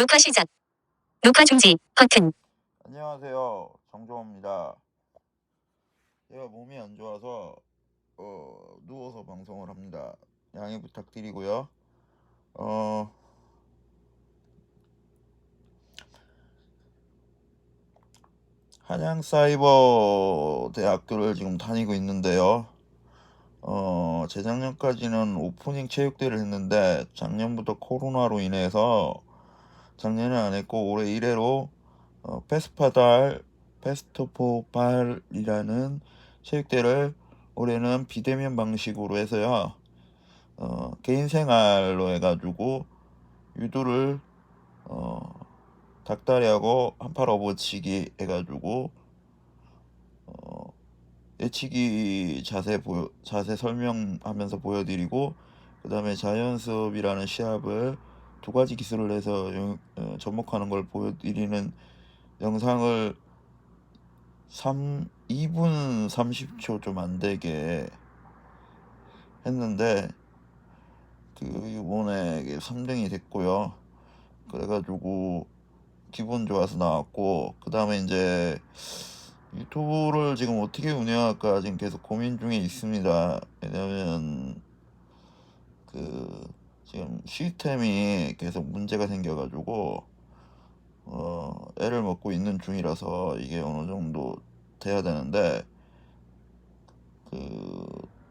녹화 시작. 녹화 중지 버튼. 안녕하세요. 정종호입니다. 제가 몸이 안 좋아서 누워서 방송을 합니다. 양해 부탁드리고요. 한양사이버대학교를 지금 다니고 있는데요. 재작년까지는 오프닝 체육대회를 했는데 작년부터 코로나로 인해서 작년에 안 했고 올해 1회로 페스토포발이라는 체육대회를 올해는 비대면 방식으로 해서요. 개인 생활로 해가지고 유도를 닭다리하고 한팔 업어치기 해가지고 예치기 자세 설명하면서 보여드리고, 그 다음에 자연습이라는 시합을 두 가지 기술을 해서 접목하는 걸 보여드리는 영상을 2분 30초 좀 안 되게 했는데 이번에 3등이 됐고요. 그래가지고 기분 좋아서 나왔고, 그 다음에 이제 유튜브를 지금 어떻게 운영할까 지금 계속 고민 중에 있습니다. 왜냐면 지금 시스템이 계속 문제가 생겨가지고 애를 먹고 있는 중이라서 이게 어느 정도 돼야 되는데,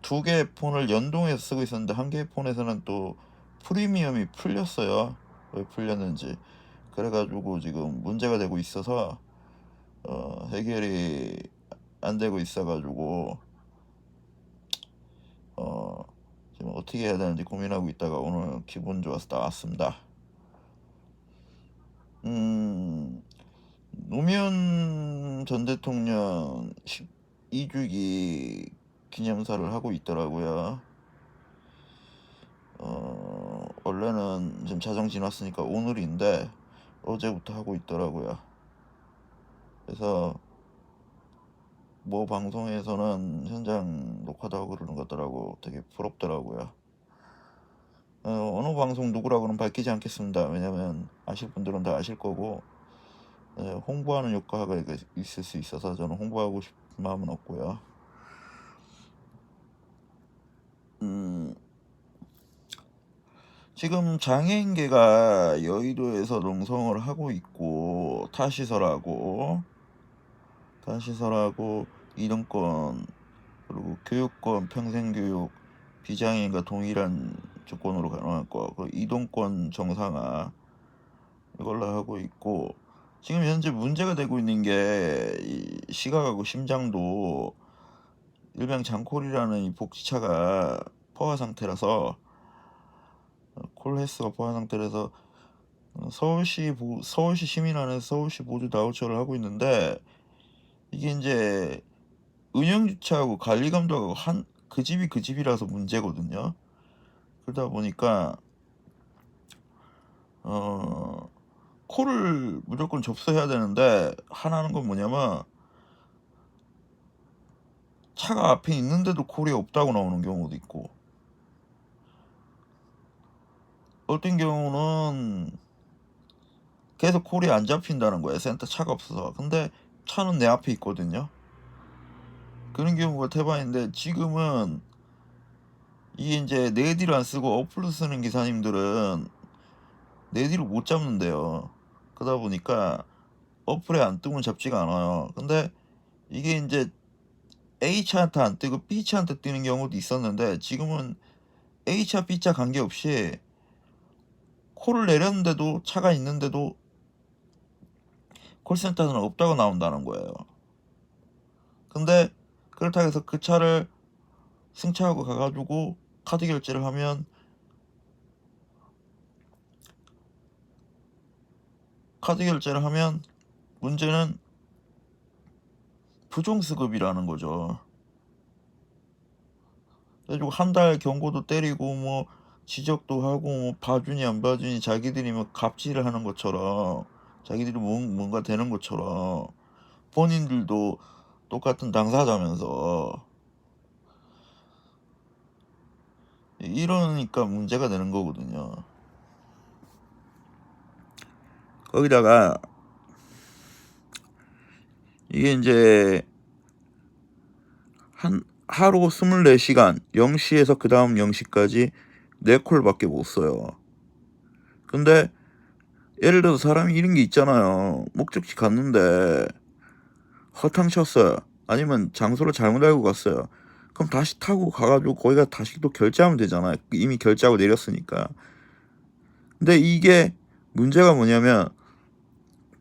두 개의 폰을 연동해서 쓰고 있었는데 한 개의 폰에서는 또 프리미엄이 풀렸어요. 왜 풀렸는지. 그래가지고 지금 문제가 되고 있어서 해결이 안 되고 있어가지고 지금 어떻게 해야 되는지 고민하고 있다가 오늘 기분 좋아서 나왔습니다. 노무현 전 대통령 12주기 기념사를 하고 있더라고요. 원래는 지금 자정 지났으니까 오늘인데 어제부터 하고 있더라고요. 그래서 뭐 방송에서는 현장 녹화도 하고 그러는 거더라고. 되게 부럽더라고요. 어느 방송 누구라고는 밝히지 않겠습니다. 왜냐면 아실 분들은 다 아실 거고, 홍보하는 효과가 있을 수 있어서 저는 홍보하고 싶은 마음은 없고요. 지금 장애인계가 여의도에서 농성을 하고 있고, 타시설하고 이동권, 그리고 교육권, 평생교육, 비장애인과 동일한 조건으로 가능할 거, 그 이동권 정상화 이걸로 하고 있고, 지금 현재 문제가 되고 있는 게 이 시각하고 심장도 일명 장콜이라는 이 복지차가 포화 상태라서, 콜헬스가 포화 상태라서 서울시 시민안에서 서울시 보조 다우처를 하고 있는데, 이게 이제 운영주체하고 관리감독하고 그 집이라서 문제거든요. 그러다 보니까 콜을 무조건 접수해야 되는데, 하나는 건 뭐냐면 차가 앞에 있는데도 콜이 없다고 나오는 경우도 있고, 어떤 경우는 계속 콜이 안 잡힌다는 거예요. 센터 차가 없어서. 근데 차는 내 앞에 있거든요. 그런 경우가 대반인데, 지금은 이게 이제 네디를 안 쓰고 어플로 쓰는 기사님들은 네디를 못 잡는데요. 그러다 보니까 어플에 안 뜨면 잡지가 않아요. 근데 이게 이제 A차한테 안 뜨고 B차한테 뜨는 경우도 있었는데, 지금은 A차, B차 관계없이 콜을 내렸는데도 차가 있는데도 콜센터는 없다고 나온다는 거예요. 근데 그렇다고 해서 그 차를 승차하고 가가지고 카드 결제를 하면 문제는 부정수급이라는 거죠. 그래가지고 한 달 경고도 때리고 뭐 지적도 하고 뭐 봐주니 안 봐주니 자기들이 뭐 갑질을 하는 것처럼, 자기들이 뭔가 되는 것처럼 본인들도 똑같은 당사자면서 이러니까 문제가 되는 거거든요. 거기다가 이게 이제 한 하루 24시간 0시에서 그 다음 0시까지 4콜밖에 못 써요. 근데 예를 들어서 사람이 이런 게 있잖아요. 목적지 갔는데 허탕 쳤어요. 아니면 장소를 잘못 알고 갔어요. 그럼 다시 타고 가가지고 거기가 다시 또 결제하면 되잖아요. 이미 결제하고 내렸으니까. 근데 이게 문제가 뭐냐면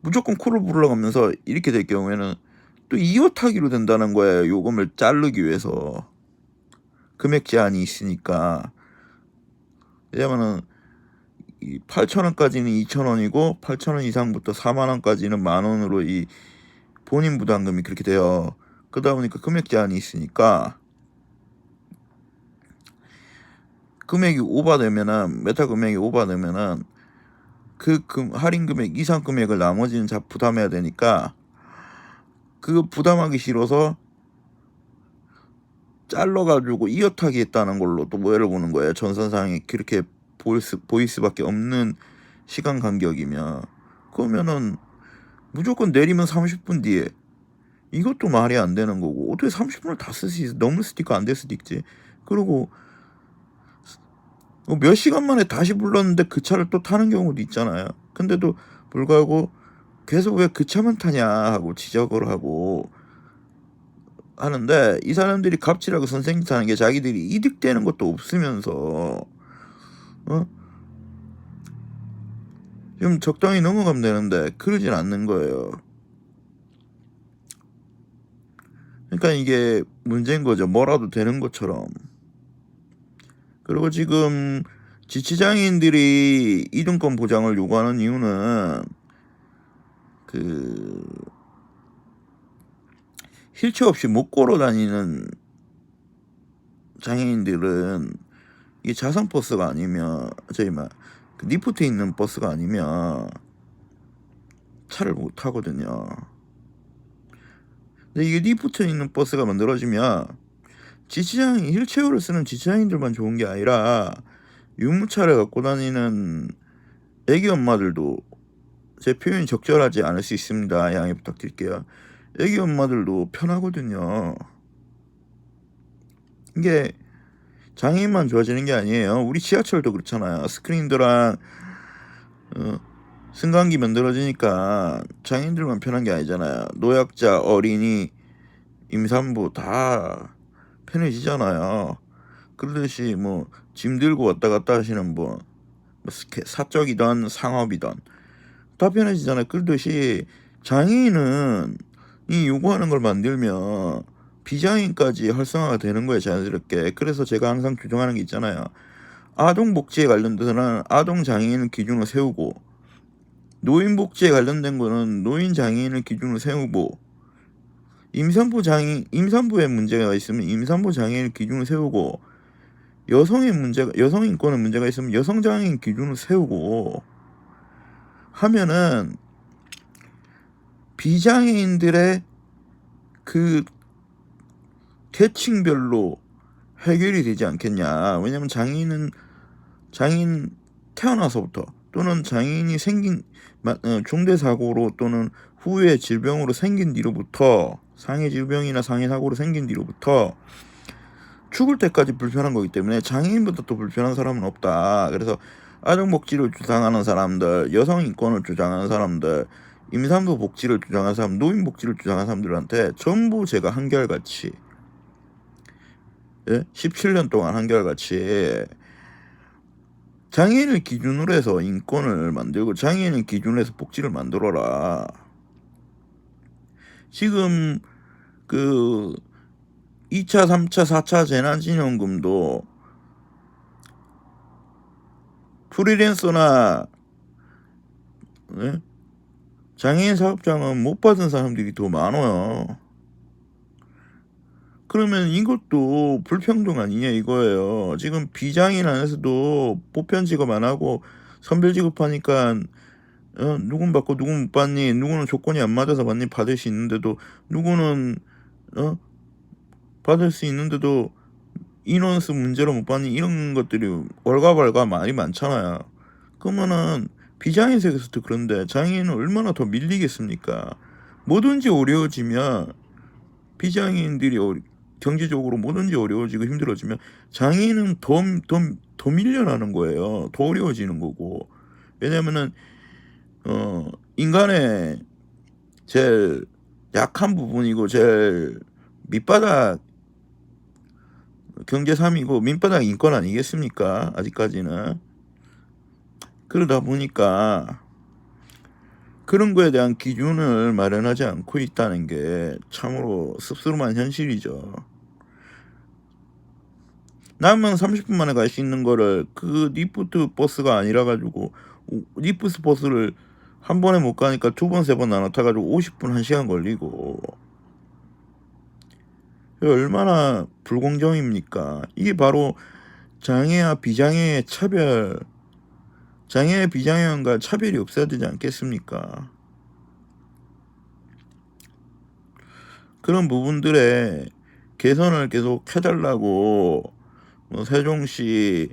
무조건 콜을 불러가면서 이렇게 될 경우에는 또 이어 타기로 된다는 거예요. 요금을 자르기 위해서. 금액 제한이 있으니까. 왜냐면은 8,000원까지는 2,000원이고 8,000원 이상부터 40,000원까지는 10,000원으로 이 본인 부담금이 그렇게 돼요. 그러다 보니까 금액 제한이 있으니까 금액이 오버되면은 메타 금액이 오버되면은 그 할인 금액 이상 금액을 나머지는 다 부담해야 되니까 그거 부담하기 싫어서 잘라가지고 이어 타기 했다는 걸로 또 모해를 보는 거예요. 전선상에 그렇게 보일 수밖에 없는 시간 간격이면. 그러면은 무조건 내리면 30분 뒤에. 이것도 말이 안 되는 거고 어떻게 30분을 다 쓸 수 있어. 넘을 수도 있고 안 될 수도 있지. 그리고 몇 시간 만에 다시 불렀는데 그 차를 또 타는 경우도 있잖아요. 근데도 불구하고 계속 왜 그 차만 타냐 하고 지적을 하고 하는데, 이 사람들이 갑질하고 선생짓 하는 게 자기들이 이득되는 것도 없으면서 좀 적당히 넘어가면 되는데 그러진 않는 거예요. 그러니까 이게 문제인 거죠. 뭐라도 되는 것처럼. 그리고 지금 지치장애인들이 이동권 보장을 요구하는 이유는 그 휠체어 없이 못 걸어 다니는 장애인들은 이게 자선 버스가 아니면 그 리프트에 있는 버스가 아니면 차를 못 타거든요. 근데 이게 리프트에 있는 버스가 만들어지면 지치장애인 휠체어를 쓰는 지치장애인들만 좋은 게 아니라 유모차를 갖고 다니는 애기 엄마들도, 제 표현이 적절하지 않을 수 있습니다. 양해 부탁드릴게요. 애기 엄마들도 편하거든요. 이게 장애인만 좋아지는 게 아니에요. 우리 지하철도 그렇잖아요. 스크린들랑 승강기 만들어지니까 장애인들만 편한 게 아니잖아요. 노약자, 어린이, 임산부 다 편해지잖아요. 그러듯이 뭐 짐 들고 왔다 갔다 하시는 분, 사적이든 상업이든 다 편해지잖아요. 그러듯이 장애인은 이 요구하는 걸 만들면 비장애인까지 활성화가 되는 거예요, 자연스럽게. 그래서 제가 항상 주장하는 게 있잖아요. 아동복지에 관련돼서는 아동장애인 기준을 세우고, 노인복지에 관련된 거는 노인장애인을 기준으로 세우고, 임산부에 문제가 있으면 임산부 장애인 기준을 세우고, 여성 인권에 문제가 있으면 여성 장애인 기준을 세우고 하면은 비장애인들의 그 계층별로 해결이 되지 않겠냐. 왜냐면 장애인 태어나서부터 또는 장애인이 생긴 중대사고로 또는 후에 질병으로 생긴 뒤로부터, 상해 질병이나 상해 사고로 생긴 뒤로부터 죽을 때까지 불편한 거기 때문에 장애인보다 또 불편한 사람은 없다. 그래서 아동복지를 주장하는 사람들, 여성 인권을 주장하는 사람들, 임산부 복지를 주장하는 사람, 노인 복지를 주장하는 사람들한테 전부 제가 한결같이 17년 동안 한결같이 장애인을 기준으로 해서 인권을 만들고 장애인을 기준으로 해서 복지를 만들어라. 지금 그 2차, 3차, 4차 재난지원금도 프리랜서나 장애인 사업장은 못 받은 사람들이 더 많아요. 그러면 이것도 불평등 아니냐 이거예요. 지금 비장애인 안에서도 보편 지급 안 하고 선별 지급하니까 누군 받고 누군 못 받니, 누구는 조건이 안 맞아서 받니, 받을 수 있는데도 누구는 받을 수 있는데도 인원수 문제로 못 받니, 이런 것들이 월가발가 말이 많잖아요. 그러면은 비장애색에서도 그런데 장애인은 얼마나 더 밀리겠습니까? 뭐든지 어려워지면 비장애인들이 경제적으로 뭐든지 어려워지고 힘들어지면 장애인은 더 밀려나는 거예요. 더 어려워지는 거고. 왜냐면은 인간의 제일 약한 부분이고 제일 밑바닥 경제 3위고 밑바닥 인권 아니겠습니까? 아직까지는. 그러다 보니까 그런 거에 대한 기준을 마련하지 않고 있다는 게 참으로 씁쓸한 현실이죠. 남은 30분 만에 갈 수 있는 거를 그 니프트 버스가 아니라 가지고 니프트 버스를 한 번에 못 가니까 2번, 3번 나눠 타 가지고 50분, 1시간 걸리고. 얼마나 불공정입니까? 이게 바로 장애와 비장애의 차별, 장애 비장애인과 차별이 없어야 되지 않겠습니까? 그런 부분들에 개선을 계속 해달라고 세종시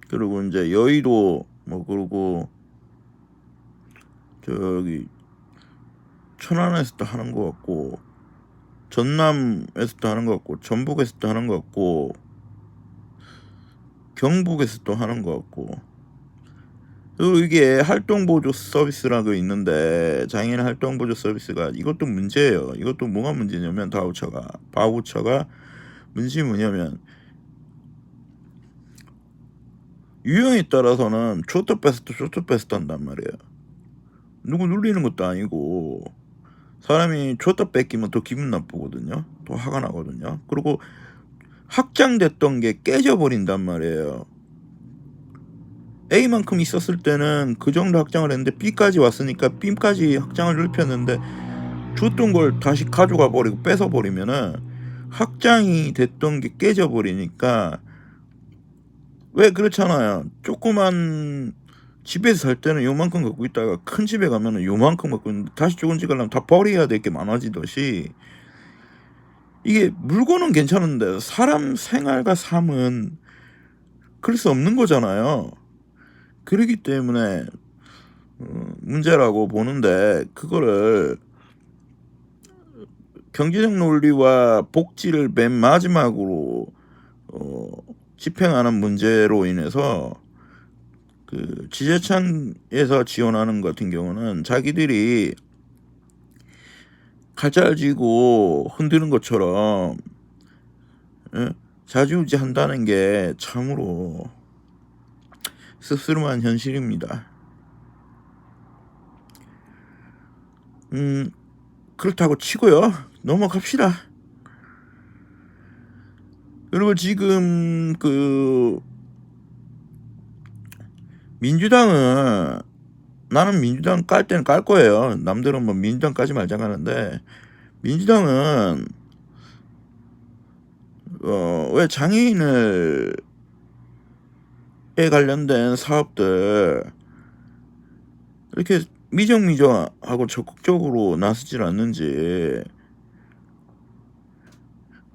그리고 이제 여의도 그리고 저기 천안에서도 하는 것 같고 전남에서도 하는 것 같고 전북에서도 하는 것 같고 경북에서도 하는 것 같고. 그리고 이게 활동보조 서비스라고 있는데 장애인 활동보조 서비스가 이것도 문제예요. 이것도 뭐가 문제냐면 바우처가 문제이 뭐냐면 유형에 따라서는 줬다 뺐었다 한단 말이에요. 누구 눌리는 것도 아니고 사람이 줬다 뺏기면 더 기분 나쁘거든요. 더 화가 나거든요. 그리고 확장됐던 게 깨져버린단 말이에요. A만큼 있었을 때는 그 정도 확장을 했는데 B까지 왔으니까 B까지 확장을 넓혔는데 줬던 걸 다시 가져가 버리고 뺏어버리면은 확장이 됐던 게 깨져버리니까. 왜 그렇잖아요. 조그만 집에서 살 때는 요만큼 갖고 있다가 큰 집에 가면은 요만큼 갖고 있는데 다시 조금 집 가려면 다 버려야 될 게 많아지듯이 이게 물건은 괜찮은데 사람 생활과 삶은 그럴 수 없는 거잖아요. 그렇기 때문에 문제라고 보는데 그거를 경제적 논리와 복지를 맨 마지막으로 집행하는 문제로 인해서 그 지자체에서 지원하는 것 같은 경우는 자기들이 칼자를 쥐고 흔드는 것처럼 좌지우지한다는 게 참으로 씁쓸한 현실입니다. 그렇다고 치고요. 넘어갑시다. 그리고 지금 그 민주당은 나는 민주당 깔 때는 깔 거예요. 남들은 뭐 민주당 까지 말자 하는데 민주당은 왜 장애인을 에 관련된 사업들 이렇게 미정하고 적극적으로 나서질 않는지.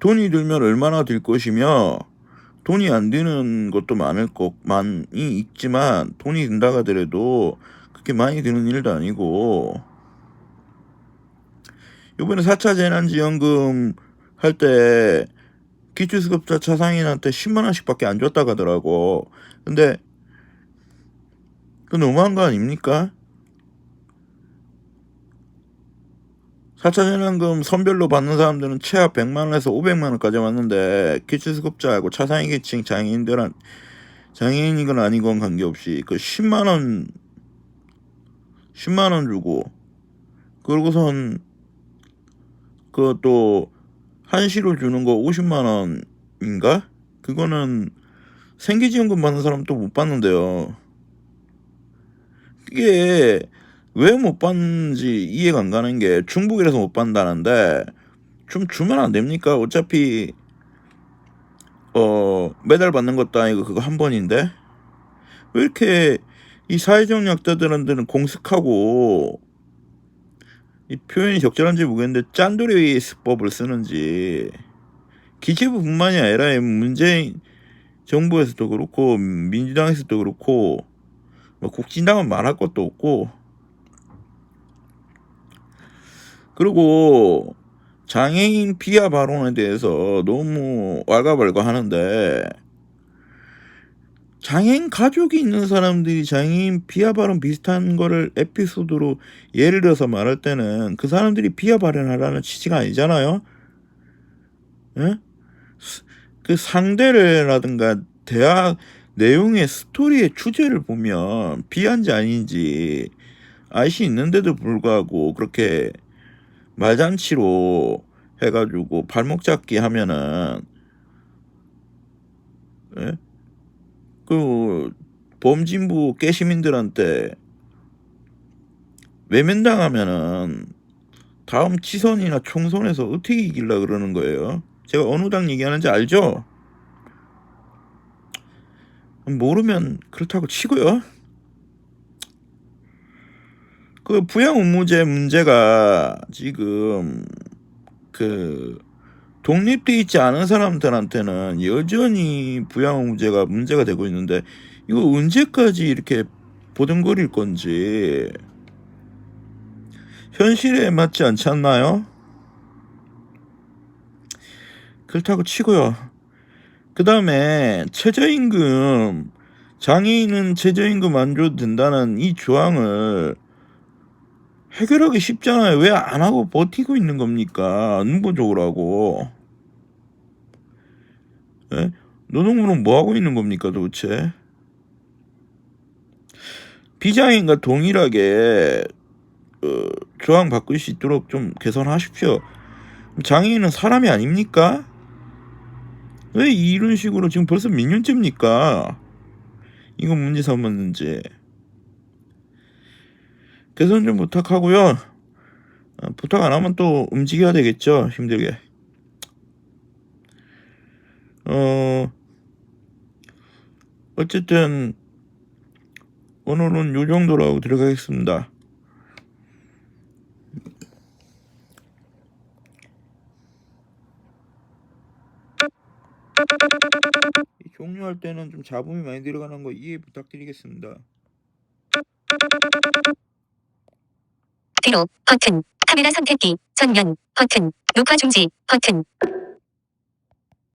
돈이 들면 얼마나 들 것이며 돈이 안 드는 것도 많이 있지만 돈이 든다 하더라도 그렇게 많이 드는 일도 아니고. 이번에 4차 재난지원금 할 때 기초수급자 차상인한테 10만 원씩밖에 안 줬다고 하더라고. 근데 그 너무한 거 아닙니까? 4차 재난금 선별로 받는 사람들은 최하 100만 원에서 500만 원까지 왔는데 기초수급자하고 차상위계층 장애인이건 아니건 관계없이 그 10만 원 주고 그러고선 그것도 한시로 주는 거 50만 원인가? 그거는 생계지원금 받는 사람 또 못 받는데요. 이게 왜 못 받는지 이해가 안 가는 게 중북이라서 못 받는다는데 좀 주면 안 됩니까? 어차피 매달 받는 것도 아니고 그거 한 번인데 왜 이렇게 이 사회적 약자들한테는 공식하고 이 표현이 적절한지 모르겠는데 짠돌이 수법을 쓰는지. 기재부뿐만이 아니라 문재인 정부에서도 그렇고 민주당에서도 그렇고 뭐 국진당은 말할 것도 없고. 그리고 장애인 비하 발언에 대해서 너무 왈가왈가 하는데, 장애인 가족이 있는 사람들이 장애인 비하 발언 비슷한 거를 에피소드로 예를 들어서 말할 때는 그 사람들이 비하 발언하라는 취지가 아니잖아요. 예? 그 상대라든가 대화 내용의 스토리의 주제를 보면 비하인지 아닌지 알 수 있는데도 불구하고 그렇게 말잔치로 해가지고 발목 잡기 하면은, 예? 그 범진부 깨시민들한테 외면당하면은 다음 지선이나 총선에서 어떻게 이길라 그러는 거예요? 제가 어느 당 얘기하는지 알죠? 모르면 그렇다고 치고요. 그 부양 의무제 문제가 지금 그 독립돼 있지 않은 사람들한테는 여전히 부양 의무제가 문제가 되고 있는데, 이거 언제까지 이렇게 보듬거릴 건지 현실에 맞지 않지 않나요? 그렇다고 치고요. 그 다음에 최저임금, 장애인은 최저임금 안 줘도 된다는 이 조항을 해결하기 쉽잖아요. 왜 안 하고 버티고 있는 겁니까? 눈보적으로 하고. 예? 노동부는 뭐 하고 있는 겁니까 도대체? 비장애인과 동일하게 조항 바꿀 수 있도록 좀 개선하십시오. 장애인은 사람이 아닙니까? 왜 이런 식으로 지금 벌써 몇 년째입니까? 이거 문제 삼았는지. 개선 좀 부탁하고요. 부탁 안 하면 또 움직여야 되겠죠, 힘들게. 어쨌든 오늘은 요 정도로 하고 들어가겠습니다. 종료할 때는 좀 잡음이 많이 들어가는 거 이해 부탁드리겠습니다. 뒤로 버튼. 카메라 선택기. 전면 버튼. 녹화 중지 버튼.